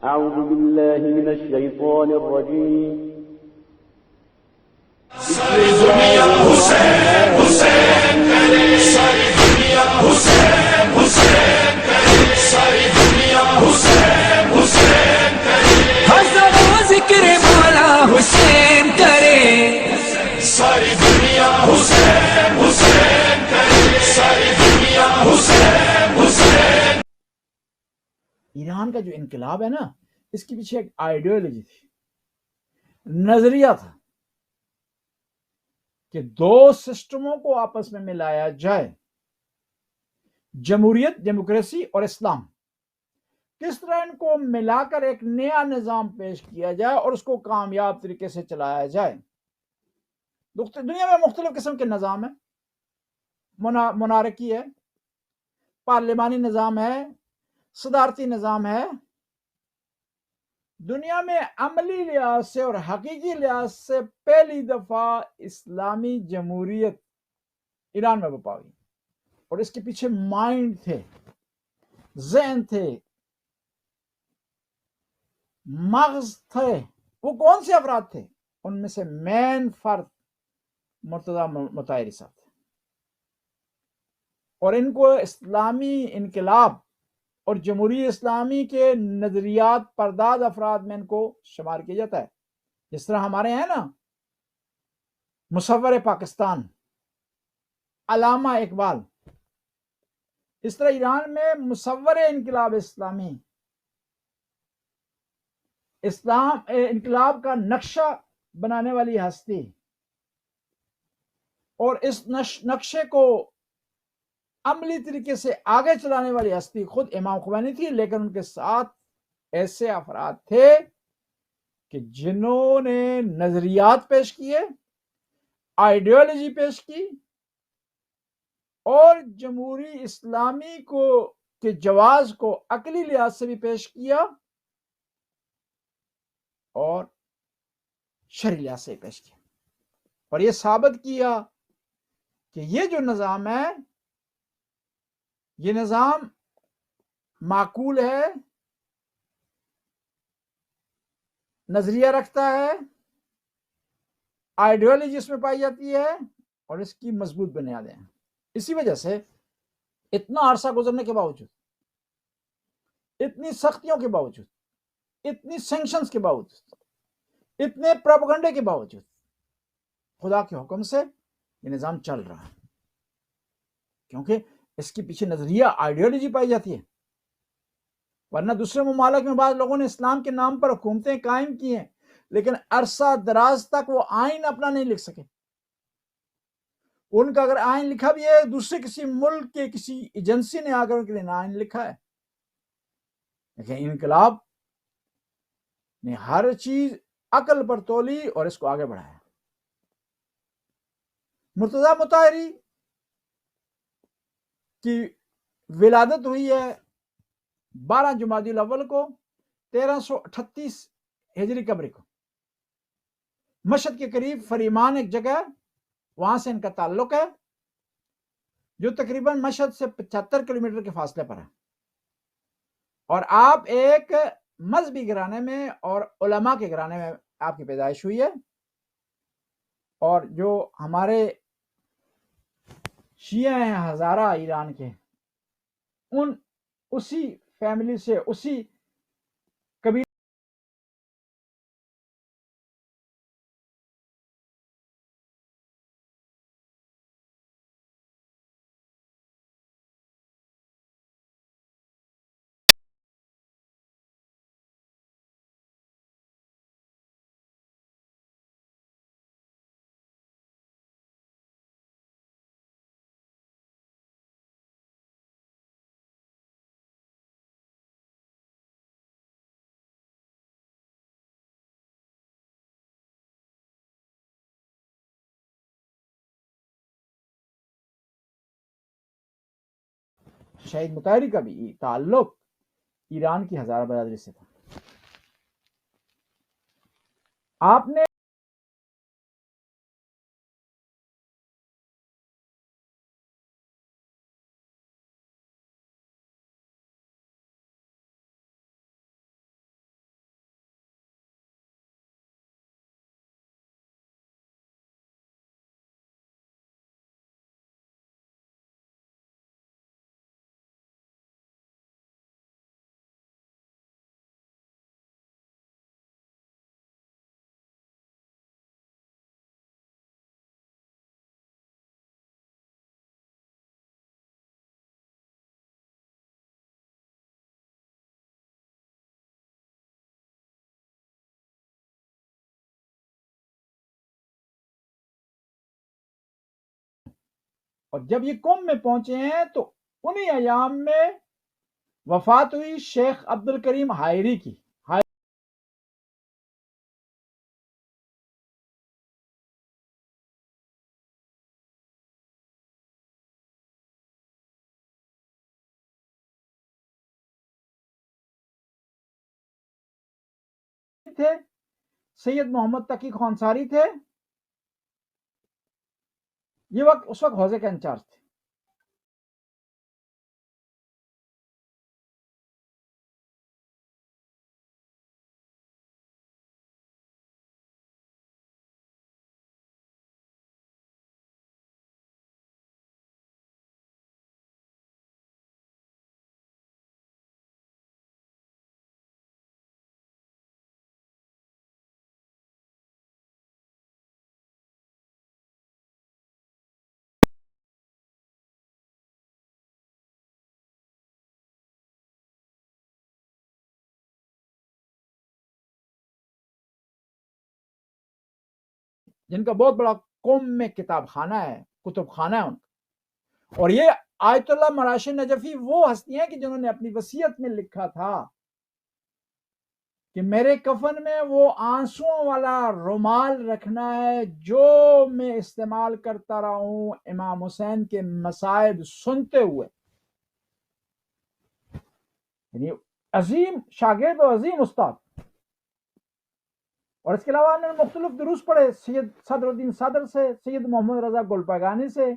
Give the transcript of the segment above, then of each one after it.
أعوذ بالله من الشيطان الرجيم. ساری دنیا حسین حسین کرے، ساری دنیا حسین حسین کرے، ساری دنیا حسین حسین کرے، ہزاروں ذکر مولا حسین کرے، ساری دنیا حسین حسین کرے، ساری دنیا حسین حسین. ایران کا جو انقلاب ہے نا، اس کے پیچھے ایک آئیڈیالوجی تھی، نظریہ تھا کہ دو سسٹموں کو آپس میں ملایا جائے، جمہوریت، ڈیموکریسی اور اسلام. کس طرح ان کو ملا کر ایک نیا نظام پیش کیا جائے اور اس کو کامیاب طریقے سے چلایا جائے. دنیا میں مختلف قسم کے نظام ہیں، منارکی ہے، پارلیمانی نظام ہے، صدارتی نظام ہے. دنیا میں عملی لحاظ سے اور حقیقی لحاظ سے پہلی دفعہ اسلامی جمہوریت ایران میں بپا ہوئی، اور اس کے پیچھے مائنڈ تھے، ذہن تھے، مغز تھے. وہ کون سے افراد تھے؟ ان میں سے مین فرد مرتضی مطہری صاحب تھے، اور ان کو اسلامی انقلاب اور جمہوری اسلامی کے نظریات پرداز افراد میں ان کو شمار کیا جاتا ہے. جس طرح ہمارے ہیں نا مصور پاکستان علامہ اقبال، اس طرح ایران میں مصور انقلاب اسلامی، انقلاب کا نقشہ بنانے والی ہستی، اور اس نقشے کو عملی طریقے سے آگے چلانے والی ہستی خود امام خمینی تھی. لیکن ان کے ساتھ ایسے افراد تھے کہ جنہوں نے نظریات پیش کیے، آئیڈیالوجی پیش کی، اور جمہوری اسلامی کے جواز کو عقلی لحاظ سے بھی پیش کیا اور شرعی لحاظ سے پیش کیا، اور یہ ثابت کیا کہ یہ جو نظام ہے، یہ نظام معقول ہے، نظریہ رکھتا ہے، آئیڈیالوجی اس میں پائی جاتی ہے، اور اس کی مضبوط بنیادیں ہیں. اسی وجہ سے اتنا عرصہ گزرنے کے باوجود، اتنی سختیوں کے باوجود، اتنی سینکشنز کے باوجود، اتنے پروپیگنڈے کے باوجود، خدا کے حکم سے یہ نظام چل رہا ہے، کیونکہ اس کے پیچھے نظریہ، آئیڈیالوجی پائی جاتی ہے. ورنہ دوسرے ممالک میں بعض لوگوں نے اسلام کے نام پر حکومتیں قائم کی ہیں، لیکن عرصہ دراز تک وہ آئین اپنا نہیں لکھ سکے. ان کا اگر آئین لکھا بھی ہے، دوسرے کسی ملک کے کسی ایجنسی نے آ کر ان کے لیے آئین لکھا ہے. لیکن انقلاب نے ہر چیز عقل پر تولی اور اس کو آگے بڑھایا. مرتضی مطہری کی ولادت ہوئی ہے 12 جمادی الاول کو 1338 ہجری قمری کو، مشہد کے قریب فریمان ایک جگہ ہے، وہاں سے ان کا تعلق ہے، جو تقریباً مشہد سے 75 کلومیٹر کے فاصلے پر ہے. اور آپ ایک مذہبی گھرانے میں اور علماء کے گھرانے میں آپ کی پیدائش ہوئی ہے. اور جو ہمارے شیعہ ہیں ہزارہ ایران کے، اسی فیملی سے، اسی قبیلے شہید مطہری کا بھی تعلق ایران کی ہزارہ برادری سے تھا. آپ نے اور جب یہ قم میں پہنچے ہیں تو انہی ایام میں وفات ہوئی شیخ عبد الکریم حائری کی. تھے سید محمد تقی خانساری تھے، یہ اس وقت حوزے کا انچارج تھے. جن کا بہت بڑا قوم میں کتاب خانہ ہے، کتب خانہ ہے ان کا. اور یہ آیت اللہ مراشد نجفی وہ ہستیاں کہ جنہوں نے اپنی وصیت میں لکھا تھا کہ میرے کفن میں وہ آنسوؤں والا رومال رکھنا ہے جو میں استعمال کرتا رہا ہوں امام حسین کے مصائب سنتے ہوئے. یعنی عظیم شاگرد و عظیم استاد. اور اس کے علاوہ انہوں نے مختلف دروس پڑھے سید صدر الدین صدر سے، سید محمد رضا گلپگانی سے،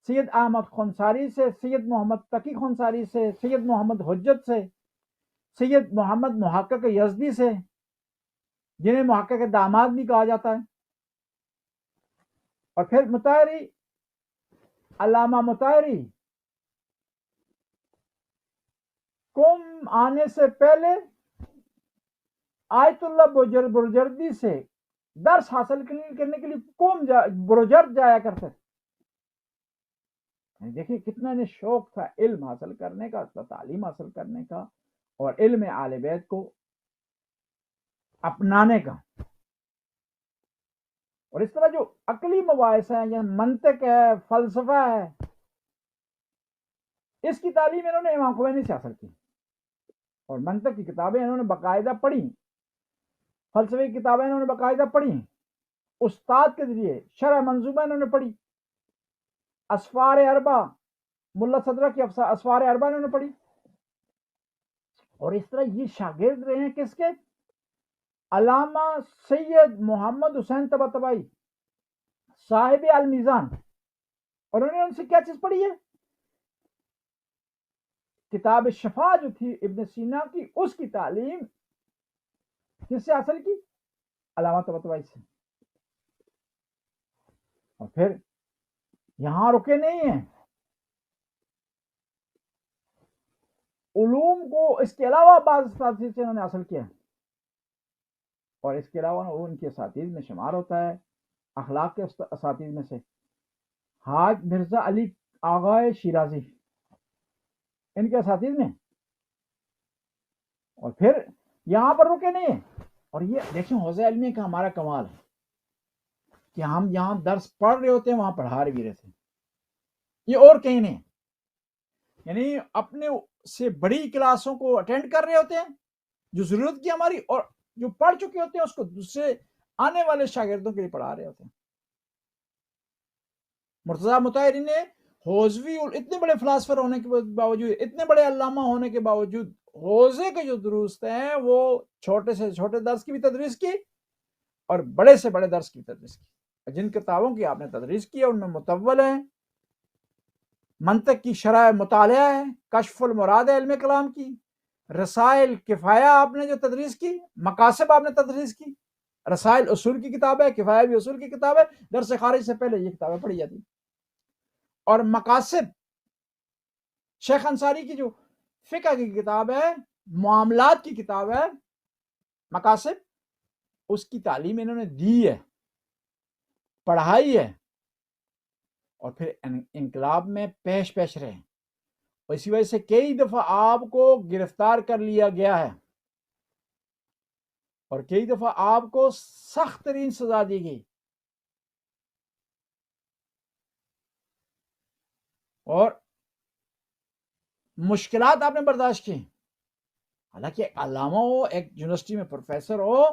سید احمد خنساری سے، سید محمد تقی خنساری سے، سید محمد حجت سے، سید محمد محقق یزدی سے، جنہیں محقق داماد بھی کہا جاتا ہے. اور پھر مطہری، علامہ مطہری قم آنے سے پہلے آیت اللہ برجردی سے درس حاصل کرنے کے لیے قم برجرد جایا کرتے تھے. دیکھیے کتنا انہیں شوق تھا علم حاصل کرنے کا، تعلیم حاصل کرنے کا، اور علم اہل بیت کو اپنانے کا. اور اس طرح جو عقلی مباحث ہیں یا منطق ہے، فلسفہ ہے، اس کی تعلیم انہوں نے امام خمینی سے حاصل کی. اور منطق کی کتابیں انہوں نے باقاعدہ پڑھی، فلسفے کی کتابیں انہوں نے باقاعدہ پڑھی، استاد کے ذریعے شرح منظومہ انہوں نے پڑھی، اسفار اربع ملا صدرہ کی اسفار اربع انہوں نے پڑھی. اور اس طرح یہ شاگرد رہے ہیں کس کے؟ علامہ سید محمد حسین طباطبائی صاحب المیزان. اور انہوں نے ان سے کیا چیز پڑھی ہے؟ کتاب شفا جو تھی ابن سینا کی، اس کی تعلیم کس سے حاصل کی؟ علامہ طباطبائی سے. اور پھر یہاں رکے نہیں ہیں، علوم کو اس کے علاوہ بعض اساتذہ سے انہوں نے حاصل کیا. اور اس کے علاوہ وہ ان کے اساتذہ میں شمار ہوتا ہے، اخلاق کے اساتذہ میں سے حاج مرزا علی آغا شیرازی، ان کے اساتذہ میں. اور پھر یہاں پر رکے نہیں ہیں. اور یہ دیکھیں حوزہ علمی کا ہمارا کمال ہے کہ ہم یہاں درس پڑھ رہے ہوتے ہیں، وہاں پڑھا بھی رہے تھے. یہ اور کہیں نہیں، یعنی اپنے سے بڑی کلاسوں کو اٹینڈ کر رہے ہوتے ہیں جو ضرورت کی ہماری، اور جو پڑھ چکے ہوتے ہیں اس کو دوسرے آنے والے شاگردوں کے لیے پڑھا رہے ہوتے ہیں. مرتضیٰ مطہری نے حوزوی اتنے بڑے فلاسفر ہونے کے باوجود، اتنے بڑے علامہ ہونے کے باوجود، حوزے کے جو دروس ہیں وہ چھوٹے سے چھوٹے درس کی بھی تدریس کی اور بڑے سے بڑے درس کی تدریس کی. جن کتابوں کی آپ نے تدریس کی ہے ان میں متول ہیں، منطق کی شرح مطالعہ ہے، کشف المراد علم کلام کی، رسائل کفایہ آپ نے جو تدریس کی، مقاصد آپ نے تدریس کی، رسائل اصول کی کتاب ہے، کفایہ بھی اصول کی کتاب ہے، درس خارج سے پہلے یہ کتابیں پڑھی جاتی. اور مقاصد شیخ انصاری کی جو فقہ کی کتاب ہے، معاملات کی کتاب ہے مقاصد، اس کی تعلیم انہوں نے دی ہے، پڑھائی ہے. اور پھر انقلاب میں پیش رہے. اور اسی وجہ سے کئی دفعہ آپ کو گرفتار کر لیا گیا ہے اور کئی دفعہ آپ کو سخت ترین سزا دی گئی. اور مشکلات آپ نے برداشت کی. حالانکہ علامہ ہو, ایک یونیورسٹی میں پروفیسر ہو,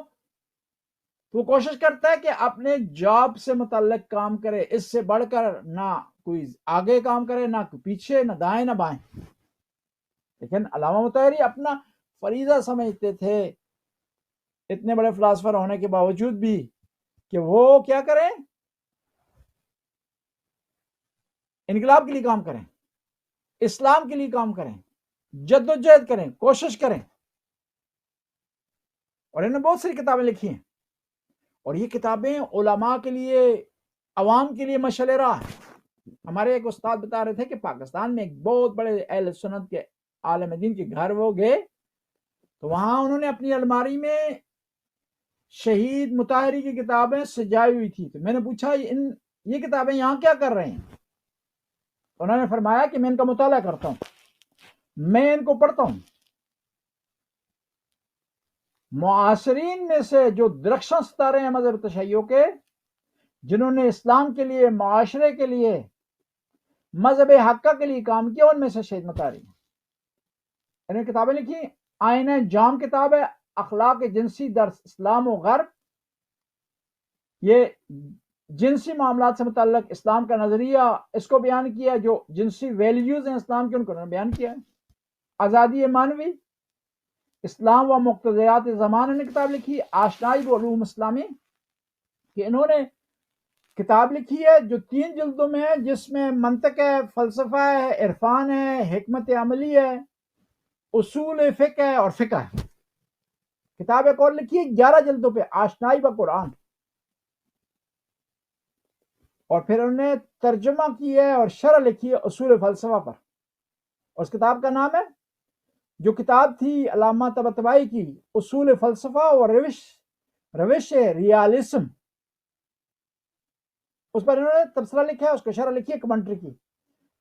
تو کوشش کرتا ہے کہ اپنے جاب سے متعلق کام کرے, اس سے بڑھ کر نہ کوئی آگے کام کرے, نہ پیچھے, نہ دائیں نہ بائیں. لیکن علامہ مطہری اپنا فریضہ سمجھتے تھے, اتنے بڑے فلاسفر ہونے کے باوجود بھی, کہ وہ کیا کریں, انقلاب کے لیے کام کریں, اسلام کے لیے کام کریں, جدوجہد کریں, کوشش کریں. اور انہوں نے بہت ساری کتابیں لکھی ہیں, اور یہ کتابیں علماء کے لیے, عوام کے لیے مشعل راہ. ہمارے ایک استاد بتا رہے تھے کہ پاکستان میں ایک بہت بڑے اہل سنت کے عالم دین کے گھر وہ گئے, تو وہاں انہوں نے اپنی الماری میں شہید مطہری کی کتابیں سجائی ہوئی تھی. تو میں نے پوچھا یہ کتابیں یہاں کیا کر رہے ہیں؟ انہوں نے فرمایا کہ میں ان کا مطالعہ کرتا ہوں, میں ان کو پڑھتا ہوں. معاصرین میں سے جو درخشاں ستارے ہیں مذہب تشیع کے, جنہوں نے اسلام کے لیے, معاشرے کے لیے, مذہب حقہ کے لیے کام کیا, ان میں سے شہید مطہری. انہوں نے کتابیں لکھی. آئینہ جام کتاب ہے, اخلاق جنسی در اسلام و غرب. یہ جنسی معاملات سے متعلق اسلام کا نظریہ, اس کو بیان کیا, جو جنسی ویلیوز ہیں اسلام کے, ان کو انہوں نے بیان کیا. آزادی معنوی, اسلام و مقتضیات زمان, انہوں نے کتاب لکھی. آشنائی بعلوم اسلامی, کہ انہوں نے کتاب لکھی ہے جو 3 جلدوں میں ہے, جس میں منطق ہے, فلسفہ ہے, عرفان ہے, حکمت عملی ہے, اصول فقہ ہے اور فقہ ہے. کتاب ایک اور لکھی ہے 11 جلدوں پہ, آشنائی با قرآن. اور پھر انہوں نے ترجمہ کی ہے اور شرح لکھی ہے اصول فلسفہ پر. اور اس کتاب کا نام ہے, جو کتاب تھی علامہ طباطبائی کی, اصول فلسفہ اور روش ریالسم. اس پر انہوں نے تبصرہ لکھا ہے, اس کو شرح لکھی ہے کمنٹری کی.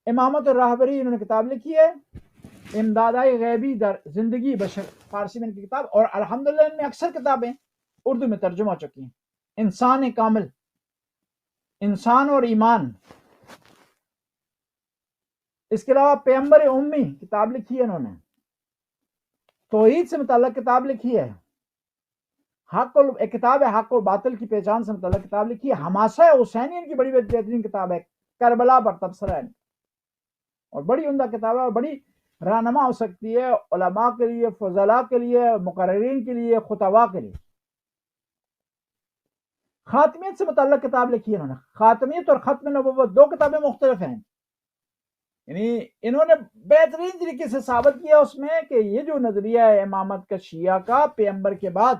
امامت اور راہبری, انہوں نے کتاب لکھی ہے. امدادائے غیبی در زندگی بشر, فارسی میں ان کی کتاب. اور الحمدللہ ان میں اکثر کتابیں اردو میں ترجمہ ہو چکی ہیں. انسان کامل, انسان اور ایمان. اس کے علاوہ پیغمبر امی کتاب لکھی ہے انہوں نے. توحید سے متعلق کتاب لکھی ہے. ایک کتاب ہے حق و باطل کی پہچان سے متعلق کتاب لکھی ہے. حماسہ حسینی ان کی بڑی بہترین کتاب ہے, کربلا پر تبصرہ ہے, اور بڑی عمدہ کتاب ہے, اور بڑی رہنما ہو سکتی ہے علماء کے لیے, فضلاء کے لیے, مقررین کے لیے, خطباء کے لیے. خاتمیت سے متعلق کتاب لکھی ہے انہوں نے. خاتمیت اور ختم نبوت 2 کتابیں مختلف ہیں. یعنی انہوں نے بہترین طریقے سے ثابت کیا اس میں کہ یہ جو نظریہ ہے امامت کا شیعہ کا پیغمبر کے بعد,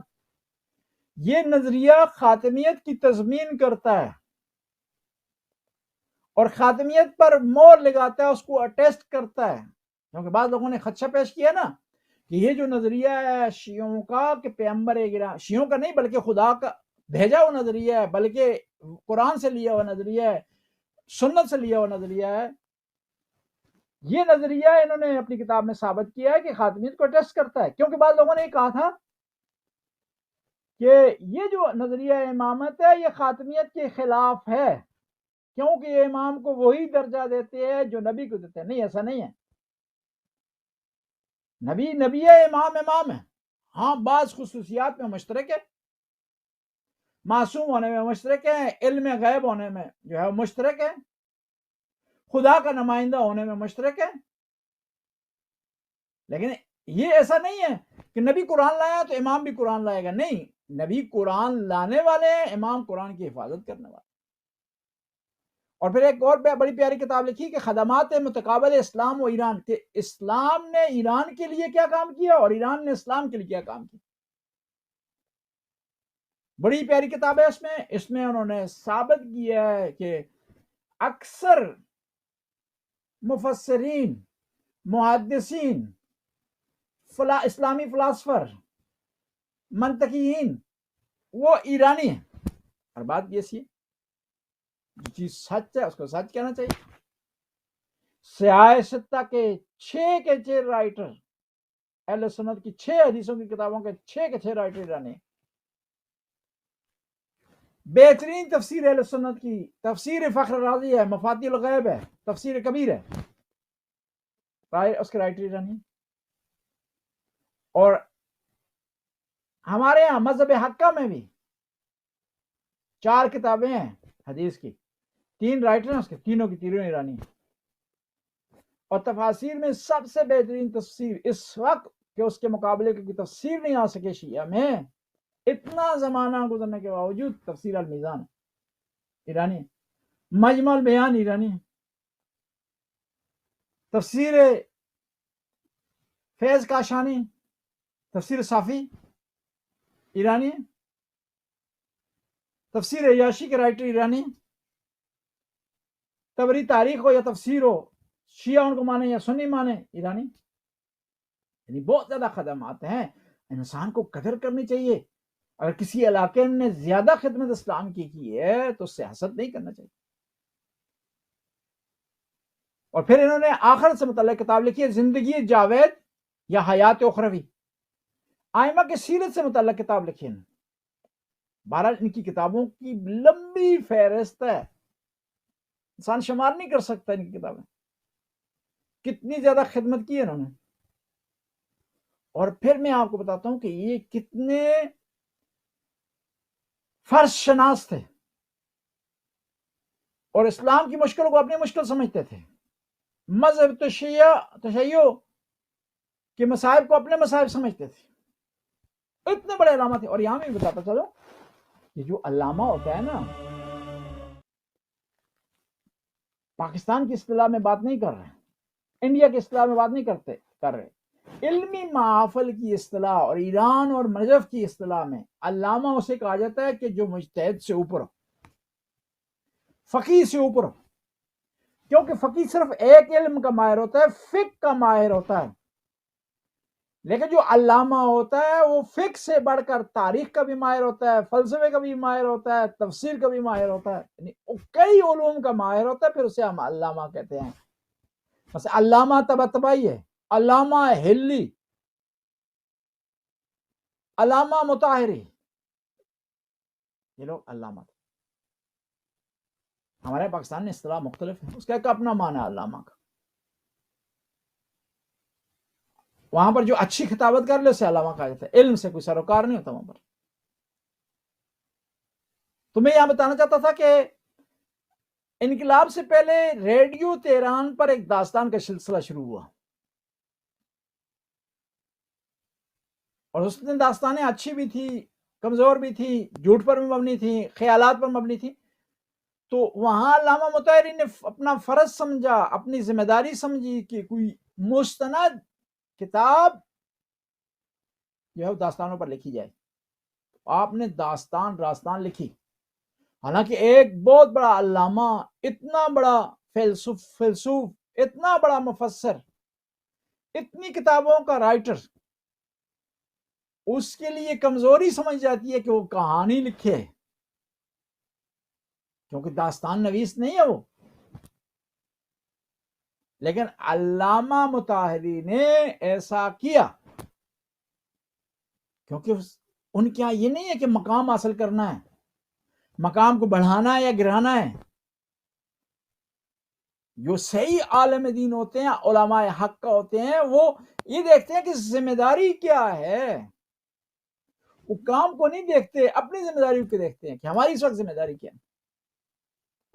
یہ نظریہ خاتمیت کی تضمین کرتا ہے, اور خاتمیت پر مور لگاتا ہے, اس کو اٹیسٹ کرتا ہے. کیونکہ بعض لوگوں نے خدشہ پیش کیا نا کہ یہ جو نظریہ ہے شیعوں کا کہ پیغمبر گرامی, شیعوں کا نہیں بلکہ خدا کا بھیجا ہوا نظریہ ہے, بلکہ قرآن سے لیا ہوا نظریہ ہے, سنت سے لیا ہوا نظریہ ہے. یہ نظریہ انہوں نے اپنی کتاب میں ثابت کیا ہے کہ خاتمیت کو ٹیسٹ کرتا ہے. کیونکہ بعض لوگوں نے یہ کہا تھا کہ یہ جو نظریہ امامت ہے یہ خاتمیت کے خلاف ہے, کیونکہ یہ امام کو وہی درجہ دیتے ہیں جو نبی کو دیتے ہیں. نہیں, ایسا نہیں ہے. نبی ہے, امام ہے. ہاں, بعض خصوصیات میں مشترک ہے, معصوم ہونے میں مشترک ہے, علم غیب ہونے میں جو ہے مشترک ہے, خدا کا نمائندہ ہونے میں مشترک ہے. لیکن یہ ایسا نہیں ہے کہ نبی قرآن لایا تو امام بھی قرآن لائے گا. نہیں, نبی قرآن لانے والے ہیں, امام قرآن کی حفاظت کرنے والے. اور پھر ایک اور بڑی پیاری کتاب لکھی کہ خدمات متقابل اسلام و ایران, کہ اسلام نے ایران کے لیے کیا کام کیا اور ایران نے اسلام کے لیے کیا کام کیا. بڑی پیاری کتاب ہے. اس میں انہوں نے ثابت کیا ہے کہ اکثر مفسرین, محدثین, اسلامی فلاسفر, منطقیین وہ ایرانی ہیں. اور بات یہ سی, جو چیز سچ ہے اس کو سچ کہنا چاہیے. سیاہ ستہ کے 6 رائٹر, اہل سنت کی 6 حدیثوں کی کتابوں کے 6 رائٹر ایرانی. بہترین تفسیر اہل سنت کی تفسیر فخر رازی ہے، مفاتیح الغیب ہے، تفسیر کبیر ہے، اس کے رائٹر ایرانی. اور ہمارے یہاں مذہب حقہ میں بھی 4 کتابیں ہیں حدیث کی، 3 رائٹر ہیں اس کے، تینوں کی تینوں ایرانی ہیں. اور تفاسیر میں سب سے بہترین تفسیر اس وقت کہ اس کے مقابلے کی کوئی تفسیر نہیں آ سکے شیعہ میں، اتنا زمانہ گزرنے کے باوجود، تفسیر المیزان ایرانی ہے، مجمع البیان ایرانی ہے، تفسیر فیض کاشانی، تفسیر صافی ایرانی ہے، تفسیر عیاشی کے رائٹر ایرانی ہے. تبری تاریخ ہو یا تفسیر ہو، شیعہ ان کو مانے یا سنی مانے، ایرانی. یعنی بہت زیادہ خدمات ہیں. انسان کو قدر کرنی چاہیے. اگر کسی علاقے نے زیادہ خدمت اسلام کی ہے تو اس سے حسد نہیں کرنا چاہیے. اور پھر انہوں نے آخرت سے متعلق کتاب لکھی ہے، زندگی جاوید یا حیات اخروی. آئمہ کے سیرت سے متعلق کتاب لکھی ہے. بہرحال ان کی کتابوں کی لمبی فہرست ہے، انسان شمار نہیں کر سکتا ان کی کتابیں، کتنی زیادہ خدمت کی ہے انہوں نے. اور پھر میں آپ کو بتاتا ہوں کہ یہ کتنے فرض شناس تھے اور اسلام کی مشکلوں کو اپنی مشکل سمجھتے تھے. مذہب تشیع کے مصائب کو اپنے مصائب سمجھتے تھے. اتنے بڑے علامہ تھے. اور یہاں میں بتاتا چلو کہ جو علامہ ہوتا ہے نا، پاکستان کی اصطلاح میں بات نہیں کر رہے ہیں، انڈیا کی اصطلاح میں بات نہیں کر رہے، علمی محافل کی اصطلاح اور ایران اور نجف کی اصطلاح میں علامہ اسے کہا جاتا ہے کہ جو مجتہد سے اوپر ہو، فقیہ سے اوپر ہو. کیونکہ فقیہ صرف ایک علم کا ماہر ہوتا ہے، فقہ کا ماہر ہوتا ہے. لیکن جو علامہ ہوتا ہے وہ فقہ سے بڑھ کر تاریخ کا بھی ماہر ہوتا ہے، فلسفے کا بھی ماہر ہوتا ہے، تفسیر کا بھی ماہر ہوتا ہے، یعنی کئی علوم کا ماہر ہوتا ہے. پھر اسے ہم علامہ کہتے ہیں. بس علامہ طباطبائی ہے، علامہ ہلی، علامہ مطہری، یہ لوگ علامہ. ہمارے پاکستان میں اصطلاح مختلف ہے، اس کا ایک اپنا معنی ہے علامہ کا. وہاں پر جو اچھی خطابت کر لے اسے علامہ کہا جاتا ہے، علم سے کوئی سروکار نہیں ہوتا وہاں پر. تو میں یہاں بتانا چاہتا تھا کہ انقلاب سے پہلے ریڈیو تہران پر ایک داستان کا سلسلہ شروع ہوا، اور اس دن داستانیں اچھی بھی تھی، کمزور بھی تھی، جھوٹ پر بھی مبنی تھی، خیالات پر مبنی تھی. تو وہاں علامہ مطہری نے اپنا فرض سمجھا، اپنی ذمہ داری سمجھی کہ کوئی مستند کتاب جو ہے داستانوں پر لکھی جائے. آپ نے داستان راستان لکھی. حالانکہ ایک بہت بڑا علامہ، اتنا بڑا فیلسوف، اتنا بڑا مفسر، اتنی کتابوں کا رائٹر، اس کے لیے کمزوری سمجھ جاتی ہے کہ وہ کہانی لکھے، کیونکہ داستان نویس نہیں ہے وہ. لیکن علامہ مطہری نے ایسا کیا کیونکہ ان کے یہاں یہ نہیں ہے کہ مقام حاصل کرنا ہے، مقام کو بڑھانا ہے یا گرانا ہے. جو صحیح عالم دین ہوتے ہیں، علماء حق کا ہوتے ہیں، وہ یہ دیکھتے ہیں کہ ذمہ داری کیا ہے. وہ کام کو نہیں دیکھتے، اپنی ذمہ داری کو دیکھتے ہیں کہ ہماری اس وقت ذمہ داری کیا ہے.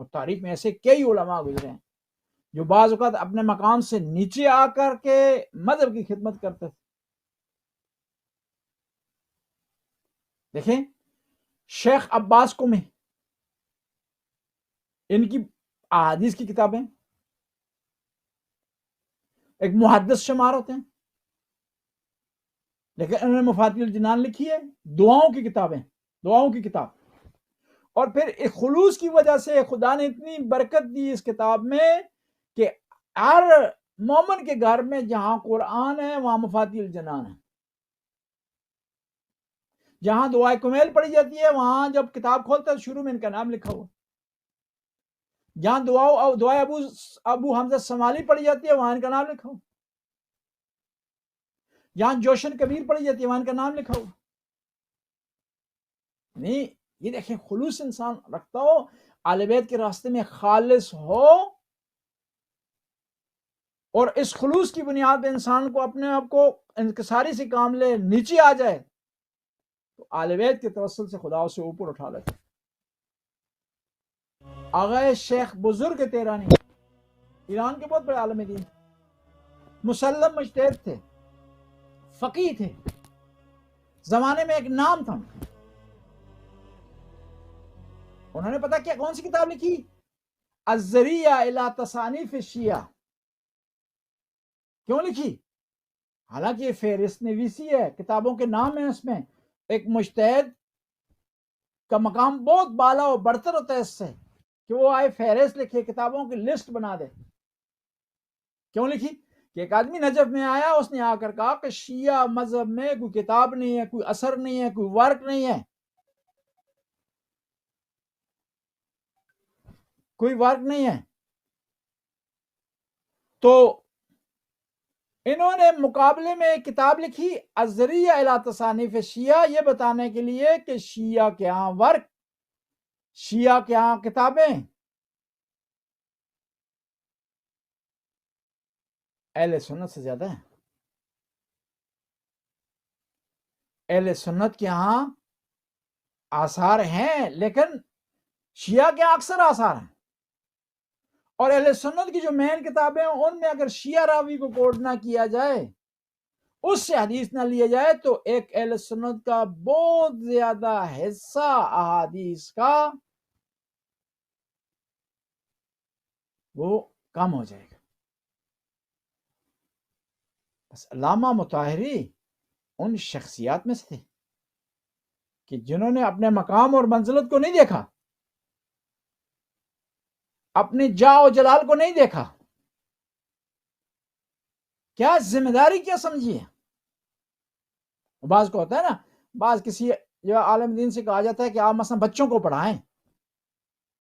اور تاریخ میں ایسے کئی علماء گزرے ہیں جو بعض اوقات اپنے مقام سے نیچے آ کر کے مذہب کی خدمت کرتے تھے. دیکھیں شیخ عباس قمی، ان کی احادیث کی کتابیں، ایک محدث شمار ہوتے ہیں، لیکن انہوں نے مفاتیح الجنان لکھی ہے، دعاؤں کی کتابیں، دعاؤں کی کتاب. اور پھر ایک خلوص کی وجہ سے خدا نے اتنی برکت دی اس کتاب میں کہ ہر مومن کے گھر میں جہاں قرآن ہے وہاں مفاتیح الجنان ہے. جہاں دعائے کمیل پڑھی جاتی ہے وہاں جب کتاب کھولتا ہے شروع میں ان کا نام لکھا ہوا. جہاں دعائے ابو حمزہ سمالی پڑھی جاتی ہے وہاں ان کا نام لکھا ہوا. جہاں جوشن کبیر پڑھی جاتی ہے وہاں ان کا نام لکھا ہوا. نہیں یہ دیکھیں خلوص انسان رکھتا ہو، اہل بیت کے راستے میں خالص ہو، اور اس خلوص کی بنیاد پہ انسان کو اپنے آپ کو انکساری سے کام لے، نیچے آ جائے، تو اہل بیت کے توسل سے خدا اسے اوپر اٹھا لیتا۔ آغا شیخ بزرگ تیرانی ایران کے بہت بڑے عالم دین، مسلم مجتہد تھے، فقیہ تھے، زمانے میں ایک نام تھا۔ انہوں نے پتا کیا کون سی کتاب لکھی؟ الذریعہ الی تصانیف الشیعہ۔ کیوں لکھی؟ حالانکہ یہ فہرست نویسی ہے، کتابوں کے نام ہیں اس میں، ایک مجتہد کا مقام بہت بالا و برتر ہوتا ہے اس سے کہ وہ آئے فہرست لکھے، کتابوں کی لسٹ بنا دے۔ کیوں لکھی؟ کہ ایک آدمی نجف میں آیا، اس نے آ کر کہا کہ شیعہ مذہب میں کوئی کتاب نہیں ہے، کوئی اثر نہیں ہے، کوئی ورک نہیں ہے، کوئی ورک نہیں ہے۔ تو انہوں نے مقابلے میں ایک کتاب لکھی الذریعہ الی تصانیف الشیعہ، یہ بتانے کے لیے کہ شیعہ کے ہاں ورک، شیعہ کے ہاں کتابیں اہل سنت سے زیادہ ہیں۔ اہل سنت کے ہاں آثار ہیں، لیکن شیعہ کے ہاں اکثر آثار ہیں، اور اہل سنت کی جو مین کتابیں ہیں ان میں اگر شیعہ راوی کو کوٹ نہ کیا جائے، اس سے حدیث نہ لیا جائے، تو ایک اہل سنت کا بہت زیادہ حصہ احادیث کا وہ کم ہو جائے گا۔ بس علامہ مطہری ان شخصیات میں سے تھے کہ جنہوں نے اپنے مقام اور منزلت کو نہیں دیکھا، اپنے جاہ و جلال کو نہیں دیکھا، کیا ذمہ داری کیا سمجھی ہے۔ بعض کو ہوتا ہے نا، بعض کسی جو عالم دین سے کہا جاتا ہے کہ آپ مثلا بچوں کو پڑھائیں،